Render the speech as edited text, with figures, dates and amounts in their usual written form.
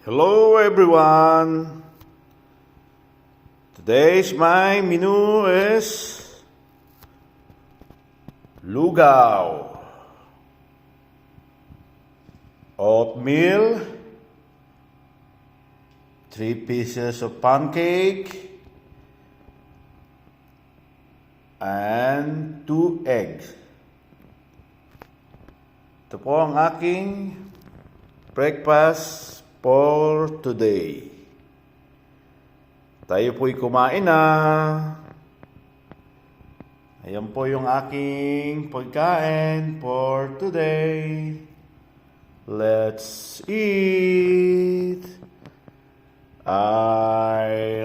Hello everyone. Today's my menu is lugaw, oatmeal, 3 pieces of pancake, and 2 eggs. Ito po ang aking breakfast for today. Tayo po'y kumain na. Ayan po yung aking pagkain for today. Let's eat. I